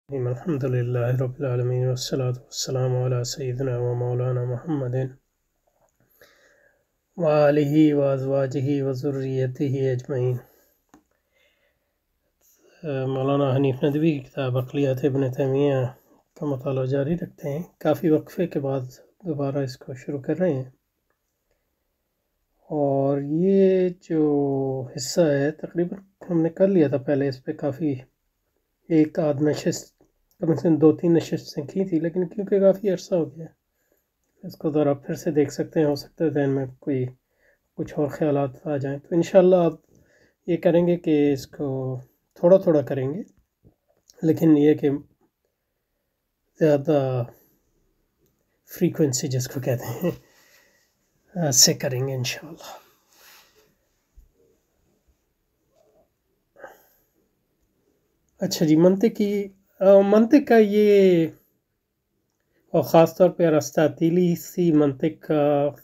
الحمد لله رب العالمين والصلاة والسلام على سيدنا ومولانا محمد وآله وأزواجه وذريته أجمعين۔ مولانا حنیف ندوی کی کتاب عقلیات ابن تیمیہ کا مطالعہ جاری رکھتے ہیں۔ کافی وقفے کے بعد دوبارہ اس کو شروع کر رہے ہیں، اور یہ جو حصہ ہے تقریباً ہم نے کر لیا تھا پہلے، اس پہ کافی ایک آدھ نشست کم سے کم 2-3 نشستیں کی تھی، لیکن کیونکہ کافی عرصہ ہو گیا اس کو ذرا پھر سے دیکھ سکتے ہیں، ہو سکتا ہے ذہن میں کوئی کچھ اور خیالات آ جائیں تو انشاءاللہ آپ یہ کریں گے کہ اس کو تھوڑا تھوڑا کریں گے، لیکن یہ کہ زیادہ فریکوینسی جس کو کہتے ہیں سے کریں گے انشاءاللہ۔ اچھا جی، منطق کا یہ، اور خاص طور پہ ارسطاطیلی سی منطق کا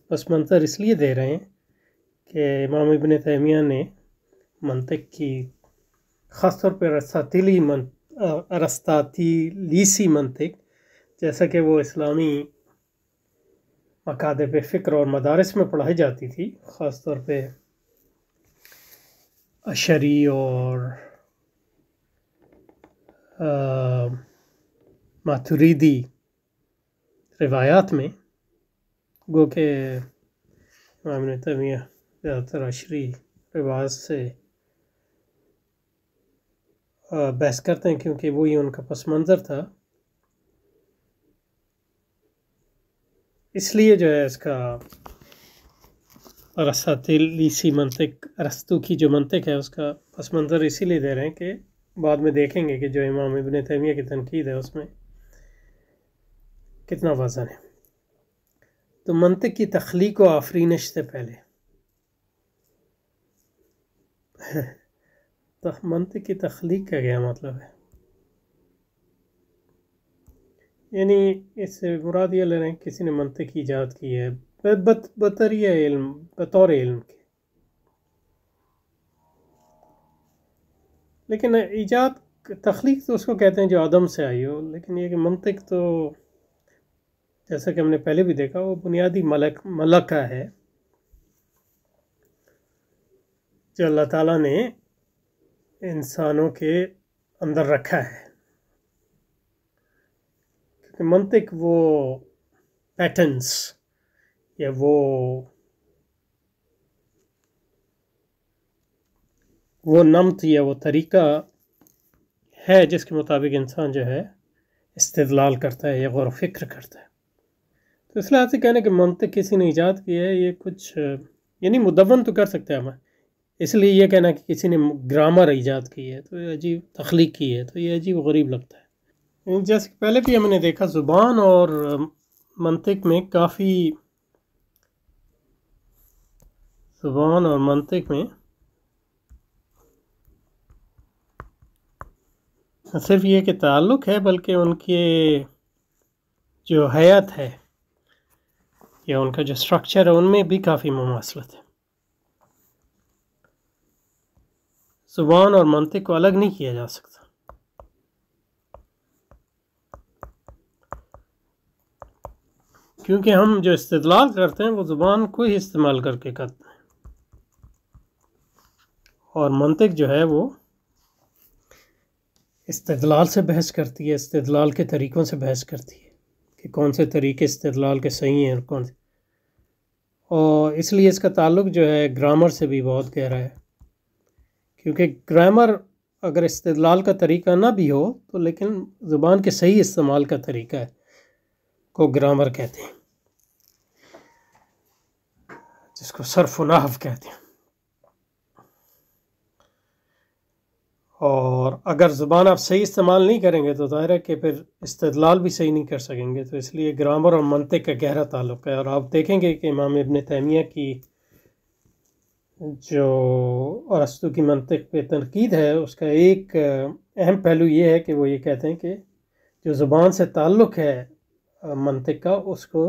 پس منظر اس لیے دے رہے ہیں کہ امام ابن تیمیہ نے منطق کی خاص طور پہ ارسطاطیلیسی منطق، جیسا کہ وہ اسلامی مکاتب فکر اور مدارس میں پڑھائی جاتی تھی، خاص طور پہ اشعری اور ماتریدی روایات میں، گو کہ امام ابن تیمیہ زیادہ تر اشعری روایات سے بحث کرتے ہیں کیونکہ وہی ان کا پس منظر تھا، اس لیے جو ہے اس کا ارسطاطیلیسی منطق، ارسطو کی جو منطق ہے اس کا پس منظر اسی لیے دے رہے ہیں کہ بعد میں دیکھیں گے کہ جو امام ابن تیمیہ کی تنقید ہے اس میں کتنا وزن ہے۔ تو منطق کی تخلیق و آفرینش سے پہلے منطق کی تخلیق کا کیا مطلب ہے؟ یعنی اس سے مراد یہ لے رہے ہیں کسی نے منطق کی ایجاد کی ہے بطور علم کے، لیکن ایجاد تخلیق تو اس کو کہتے ہیں جو عدم سے آئی ہو، لیکن یہ کہ منطق تو جیسا کہ ہم نے پہلے بھی دیکھا وہ بنیادی ملکہ ہے جو اللہ تعالیٰ نے انسانوں کے اندر رکھا ہے، کیونکہ منطق وہ پیٹرنز یا وہ نمط یا وہ طریقہ ہے جس کے مطابق انسان جو ہے استدلال کرتا ہے یا غور و فکر کرتا ہے۔ تو اس لحاظ سے کہنا کہ منطق کسی نے ایجاد کی ہے، یہ کچھ یعنی مدون تو کر سکتے ہیں ہم، اس لیے یہ کہنا کہ کسی نے گرامر ایجاد کی ہے تو یہ عجیب، تخلیق کی ہے تو یہ عجیب و غریب لگتا ہے۔ جیسے کہ پہلے بھی ہم نے دیکھا زبان اور منطق میں صرف یہ کہ تعلق ہے، بلکہ ان کے جو حیات ہے یا ان کا جو سٹرکچر ہے ان میں بھی کافی مماثلت ہے۔ زبان اور منطق کو الگ نہیں کیا جا سکتا، کیونکہ ہم جو استدلال کرتے ہیں وہ زبان کو ہی استعمال کر کے کرتے ہیں، اور منطق جو ہے وہ استدلال سے بحث کرتی ہے، استدلال کے طریقوں سے بحث کرتی ہے کہ کون سے طریقے استدلال کے صحیح ہیں اور کون سے، اور اس لیے اس کا تعلق جو ہے گرامر سے بھی بہت گہرا ہے، کیونکہ گرامر اگر استدلال کا طریقہ نہ بھی ہو تو لیکن زبان کے صحیح استعمال کا طریقہ ہے کو گرامر کہتے ہیں، جس کو صرف و نحو کہتے ہیں۔ اور اگر زبان آپ صحیح استعمال نہیں کریں گے تو ظاہر ہے کہ پھر استدلال بھی صحیح نہیں کر سکیں گے، تو اس لیے گرامر اور منطق کا گہرا تعلق ہے۔ اور آپ دیکھیں گے کہ امام ابن تیمیہ کی جو ارسطو کی منطق پہ تنقید ہے اس کا ایک اہم پہلو یہ ہے کہ وہ یہ کہتے ہیں کہ جو زبان سے تعلق ہے منطق کا، اس کو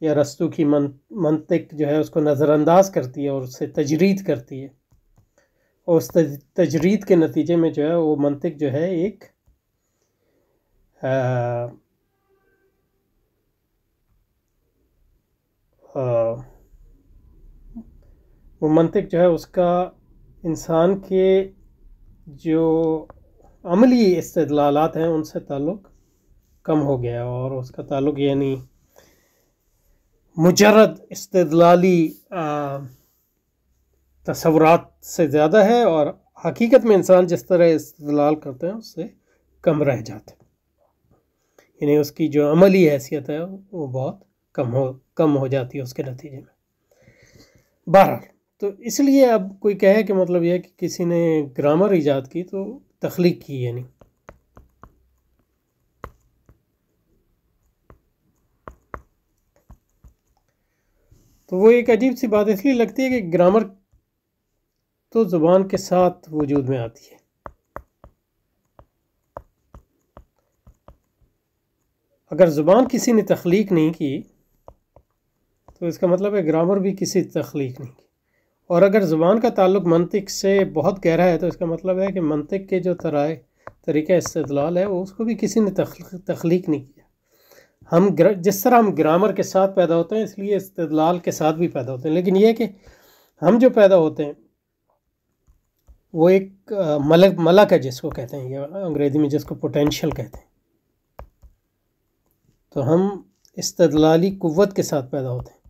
یا ارسطو کی منطق جو ہے اس کو نظر انداز کرتی ہے اور اس سے تجرید کرتی ہے، اور اس تجرید کے نتیجے میں جو ہے وہ منطق جو ہے ایک وہ منطق جو ہے اس کا انسان کے جو عملی استدلالات ہیں ان سے تعلق کم ہو گیا، اور اس کا تعلق یعنی مجرد استدلالی تصورات سے زیادہ ہے، اور حقیقت میں انسان جس طرح استدلال کرتے ہیں اس سے کم رہ جاتے، یعنی اس کی جو عملی حیثیت ہے وہ بہت کم ہو جاتی ہے اس کے نتیجے میں۔ بہرحال تو اس لیے اب کوئی کہے کہ مطلب یہ کہ کسی نے گرامر ایجاد کی تو تخلیق کی، یعنی تو وہ ایک عجیب سی بات اس لیے لگتی ہے کہ گرامر تو زبان کے ساتھ وجود میں آتی ہے، اگر زبان کسی نے تخلیق نہیں کی تو اس کا مطلب ہے گرامر بھی کسی تخلیق نہیں کی، اور اگر زبان کا تعلق منطق سے بہت گہرا ہے تو اس کا مطلب ہے کہ منطق کے جو طریقہ استدلال ہے وہ اس کو بھی کسی نے تخلیق نہیں کیا۔ ہم جس طرح ہم گرامر کے ساتھ پیدا ہوتے ہیں اس لیے استدلال کے ساتھ بھی پیدا ہوتے ہیں، لیکن یہ کہ ہم جو پیدا ہوتے ہیں وہ ایک ملک ہے جس کو کہتے ہیں، یا انگریزی میں جس کو پوٹینشیل کہتے ہیں، تو ہم استدلالی قوت کے ساتھ پیدا ہوتے ہیں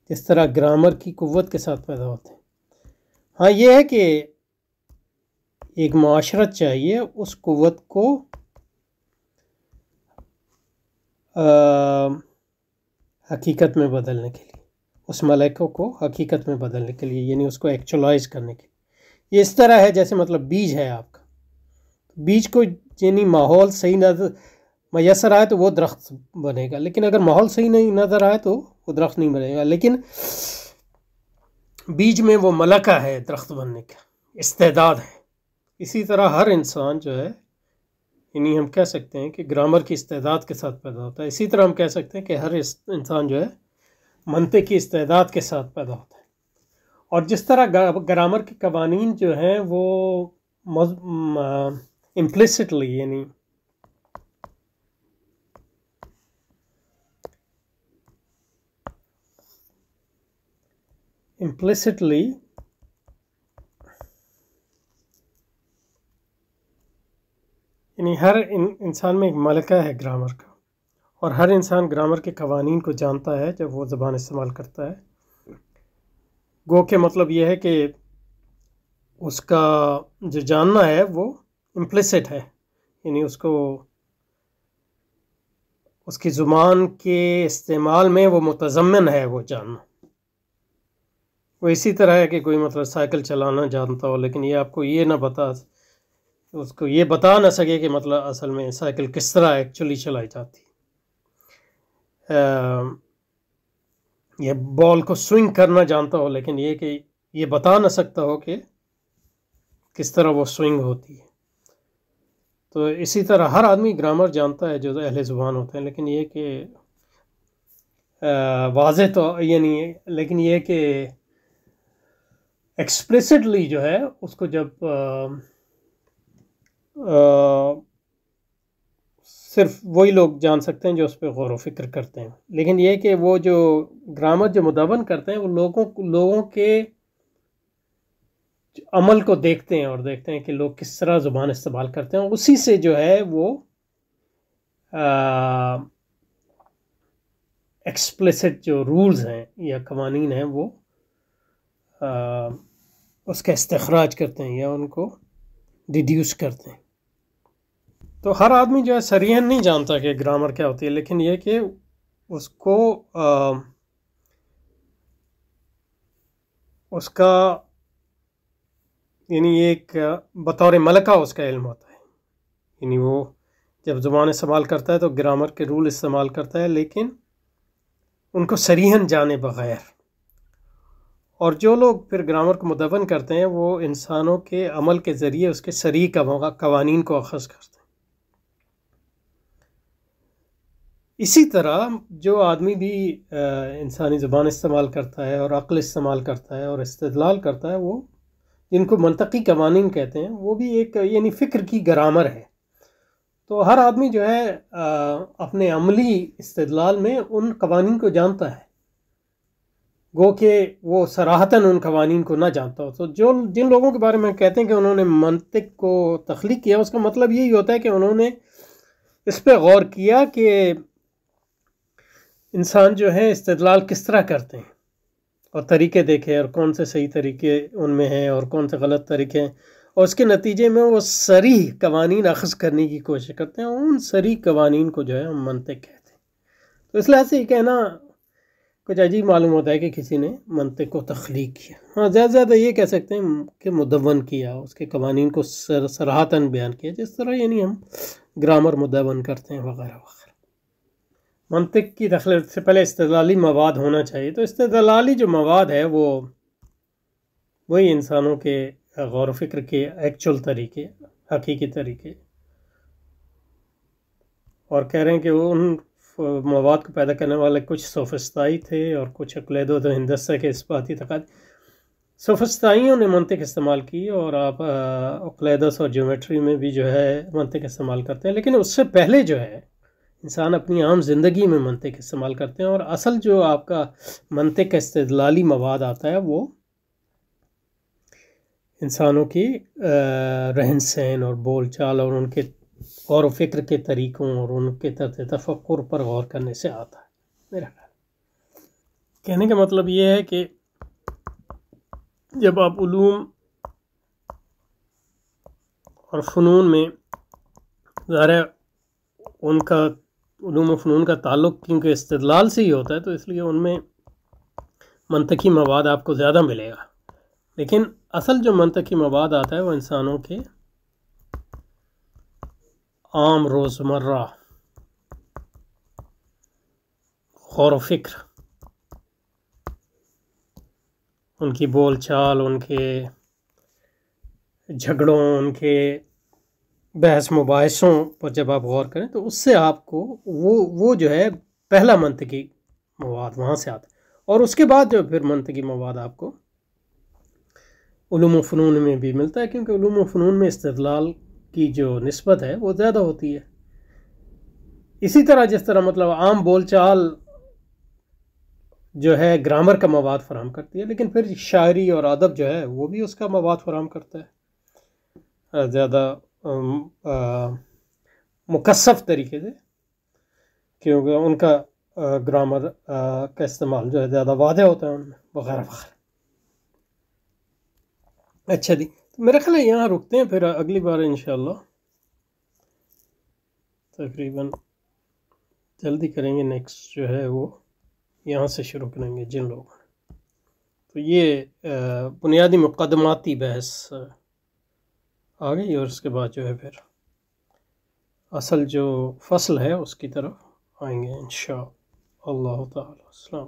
جس طرح گرامر کی قوت کے ساتھ پیدا ہوتے ہیں۔ ہاں یہ ہے کہ ایک معاشرت چاہیے اس قوت کو حقیقت میں بدلنے کے لیے، اس ملکوں کو حقیقت میں بدلنے کے لیے، یعنی اس کو ایکچولائز کرنے کے لیے۔ یہ اس طرح ہے جیسے مطلب بیج ہے آپ کا، بیج کو یعنی ماحول صحیح میسر آئے تو وہ درخت بنے گا، لیکن اگر ماحول صحیح نہیں نظر آئے تو وہ درخت نہیں بنے گا، لیکن بیج میں وہ ملکہ ہے درخت بننے کا، استعداد ہے۔ اسی طرح ہر انسان جو ہے، یعنی ہم کہہ سکتے ہیں کہ گرامر کی استعداد کے ساتھ پیدا ہوتا ہے، اسی طرح ہم کہہ سکتے ہیں کہ ہر انسان جو ہے منطق کی استعداد کے ساتھ پیدا ہوتا ہے۔ اور جس طرح گرامر کے قوانین جو ہیں وہ امپلیسٹلی یعنی ہر انسان میں ایک ملکہ ہے گرامر کا، اور ہر انسان گرامر کے قوانین کو جانتا ہے جب وہ زبان استعمال کرتا ہے۔ گو کہ مطلب یہ ہے کہ اس کا جو جاننا ہے وہ امپلیسٹ ہے، یعنی اس کی زبان کے استعمال میں وہ متضمن ہے وہ جاننا۔ وہ اسی طرح ہے کہ کوئی مطلب سائیکل چلانا جانتا ہو لیکن یہ آپ کو یہ نہ اس کو یہ بتا نہ سکے کہ مطلب اصل میں سائیکل کس طرح ایکچولی چلائی جاتی ہے، یہ بال کو سوئنگ کرنا جانتا ہو لیکن یہ کہ یہ بتا نہ سکتا ہو کہ کس طرح وہ سوئنگ ہوتی ہے۔ تو اسی طرح ہر آدمی گرامر جانتا ہے جو اہل زبان ہوتے ہیں، لیکن یہ کہ واضح تو یعنی لیکن یہ کہ ایکسپلیسٹلی جو ہے اس کو جب صرف وہی لوگ جان سکتے ہیں جو اس پہ غور و فکر کرتے ہیں، لیکن یہ کہ وہ جو گرامر جو مدون کرتے ہیں وہ لوگوں کے عمل کو دیکھتے ہیں اور دیکھتے ہیں کہ لوگ کس طرح زبان استعمال کرتے ہیں، اسی سے جو ہے وہ ایکسپلیسٹ جو رولز ہیں یا قوانین ہیں وہ اس کا استخراج کرتے ہیں یا ان کو ڈیڈیوس کرتے ہیں۔ تو ہر آدمی جو ہے صریحاً نہیں جانتا کہ گرامر کیا ہوتی ہے، لیکن یہ کہ اس کو اس کا یعنی ایک بطور ملکہ اس کا علم ہوتا ہے، یعنی وہ جب زبان استعمال کرتا ہے تو گرامر کے رول استعمال کرتا ہے لیکن ان کو صریحاً جانے بغیر، اور جو لوگ پھر گرامر کو مدون کرتے ہیں وہ انسانوں کے عمل کے ذریعے اس کے صریح قوانین کو اخذ کرتے ہیں۔ اسی طرح جو آدمی بھی انسانی زبان استعمال کرتا ہے اور عقل استعمال کرتا ہے اور استدلال کرتا ہے، وہ جن کو منطقی قوانین کہتے ہیں، وہ بھی ایک یعنی فکر کی گرامر ہے، تو ہر آدمی جو ہے اپنے عملی استدلال میں ان قوانین کو جانتا ہے، گو کہ وہ صراحتاً ان قوانین کو نہ جانتا ہو. تو جن لوگوں کے بارے میں کہتے ہیں کہ انہوں نے منطق کو تخلیق کیا، اس کا مطلب یہی ہوتا ہے کہ انہوں نے اس پہ غور کیا کہ انسان جو ہے استدلال کس طرح کرتے ہیں، اور طریقے دیکھے، اور کون سے صحیح طریقے ان میں ہیں اور کون سے غلط طریقے ہیں، اور اس کے نتیجے میں وہ صریح قوانین اخذ کرنے کی کوشش کرتے ہیں. ان صریح قوانین کو جو ہے ہم منطق کہتے ہیں. تو اس لحاظ سے یہ کہنا کچھ عجیب معلوم ہوتا ہے کہ کسی نے منطق کو تخلیق کیا. ہاں، زیادہ سے زیادہ یہ کہہ سکتے ہیں کہ مدون کیا، اس کے قوانین کو صراحتاً بیان کیا، جس طرح یعنی ہم گرامر مدون کرتے ہیں وغیرہ وغیرہ. منطق کی تخلیق سے پہلے استدلالی مواد ہونا چاہیے. تو استدلالی جو مواد ہے وہ وہی انسانوں کے غور و فکر کے ایکچول طریقے، حقیقی طریقے، اور کہہ رہے ہیں کہ وہ ان مواد کو پیدا کرنے والے کچھ سوفسطائی تھے اور کچھ اقلید و ہندسہ کے اثباتی تقاضے. سوفسطائیوں نے منطق استعمال کی، اور آپ اقلیدس اور جیومیٹری میں بھی جو ہے منطق استعمال کرتے ہیں، لیکن اس سے پہلے جو ہے انسان اپنی عام زندگی میں منطق استعمال کرتے ہیں. اور اصل جو آپ کا منطق کا استدلالی مواد آتا ہے وہ انسانوں کی رہن سہن اور بول چال اور ان کے غور و فکر کے طریقوں اور ان کے طرز تفکر پر غور کرنے سے آتا ہے. میرا خیال کہنے کا مطلب یہ ہے کہ جب آپ علوم اور فنون میں، ظاہر ہے ان کا علوم و فنون کا تعلق کیونکہ استدلال سے ہی ہوتا ہے، تو اس لیے ان میں منطقی مواد آپ کو زیادہ ملے گا. لیکن اصل جو منطقی مواد آتا ہے وہ انسانوں کے عام روزمرہ غور و فکر، ان کی بول چال، ان کے جھگڑوں، ان کے بحث مباحثوں پر جب آپ غور کریں تو اس سے آپ کو وہ جو ہے پہلا منطقی مواد وہاں سے آتا ہے. اور اس کے بعد جو پھر منطقی مواد آپ کو علوم و فنون میں بھی ملتا ہے، کیونکہ علوم و فنون میں استدلال کی جو نسبت ہے وہ زیادہ ہوتی ہے. اسی طرح جس طرح مطلب عام بول چال جو ہے گرامر کا مواد فراہم کرتی ہے، لیکن پھر شاعری اور ادب جو ہے وہ بھی اس کا مواد فراہم کرتا ہے زیادہ مکثف طریقے سے، کیونکہ ان کا گرامر کا استعمال جو ہے زیادہ واضح ہوتا ہے ان میں وغیرہ وغیرہ. اچھا جی، تو میرا خیال ہے یہاں رکتے ہیں، پھر اگلی بار انشاءاللہ تقریباً جلدی کریں گے. نیکسٹ جو ہے وہ یہاں سے شروع کریں گے جن لوگوں نے. تو یہ بنیادی مقدماتی بحث آ گئی، اور اس کے بعد جو ہے پھر اصل جو فصل ہے اس کی طرف آئیں گے انشاءاللہ تعالی. السلام.